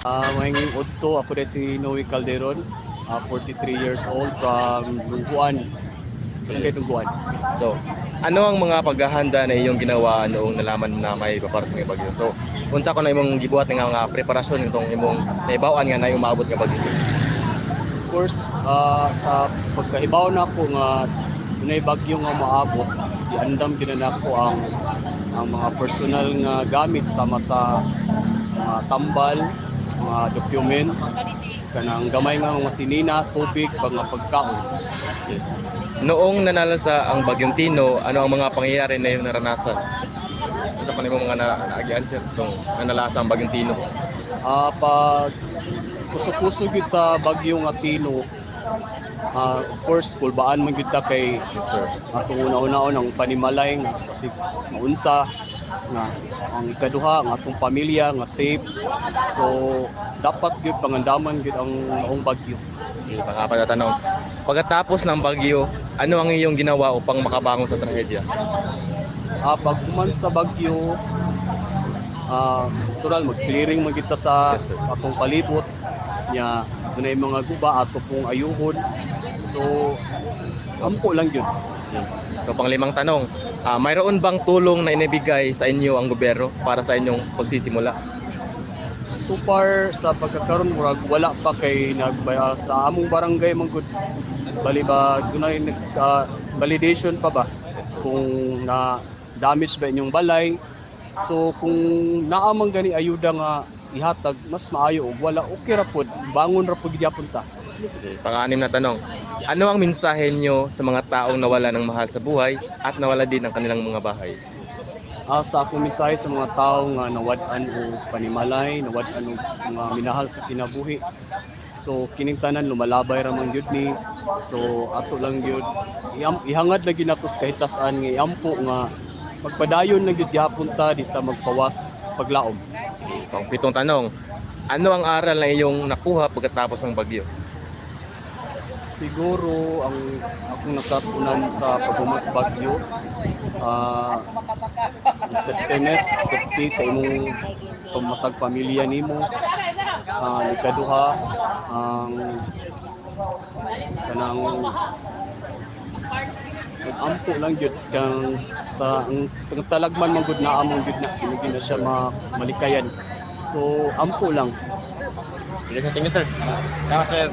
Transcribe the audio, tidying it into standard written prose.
Mahinging udto ako rin si Noe Calderon, 43 years old from Lungguan. Saan kayo Lungguan? So, ano ang mga paghahanda na iyong ginawa noong nalaman mo na may paparating nga bagyo? So, unsa ko na imong gibuhat nga mga preparasyon itong imong naibawan nga na umabot nga bagyo? Of course, sa pagkahibaw na ko nga dunay bagyo nga maabot, iandam ginana ko ang mga personal nga gamit sama sa mga tambal, mga documents, kanang gamay nga mga sinina, tubig, mga pagkaon. Noong nanalasa ang bagyong Tino, ano ang mga pangyayari na iyong naranasan? Sa kanimo mga naagian sir itong nanalasa ang bagyong Tino? Pag puso-puso gid sa bagyo nga Tino, of course, kulbaan man gid ta kay Sir. atong una-una ang panimalay nga kasi maunsa nga ang ikaduha nga atong pamilya nga safe. So dapat gyud pangandaman gyud ang maong bagyo. Sige, pagkatanong. Pagkatapos ng bagyo, ano ang iyong ginawa upang makabangon sa trahedya? Pag human sa bagyo, natural mag-clearing man kita sa Yes, sir. atong palibot nya dunay mga guba ato pong ayuhon. So ampo lang yun. So, panglimang tanong, mayroon bang tulong na inibigay sa inyo ang gobyerno para sa inyong pagsisimula? So far sa pagkakaroon murag wala pa kay nagbaya sa among barangay man gud. Bali ba dunay validation pa ba kung na damage ba inyong balay. So kung naa man gani ayuda nga ihatag mas maayo ug wala okay ra pod bangon ra pod gyapon ta. Sige, pang-anim na tanong, ano ang mensahe nyo sa mga taong nawala ng mahal sa buhay at nawala din ng kanilang mga bahay? Sa akong mensahe sa mga tao nga nawad-an o panimalay, nawad-an og mga minahal sa kinabuhi. So kining tanan lumalabay ra man gyud ni. So ato lang gyud ihangad lagi nato sa kahitasan nga iampo nga magpadayon na gyud gyapon ta dita magpawas paglaom. Sige, pang-pitong tanong, ano ang aral na iyong nakuha pagkatapos ng bagyo? Siguro ang akong nakatunan sa paghumas bagyo, safety sa imong pamatag pamilya nimo, ikaduha ang kanang ampo lang gyud kang sa ang talagman man gud na among gyud na kinigin na siya malikayan. So ampo lang. Sige sir, thank you sir. Salamat sir.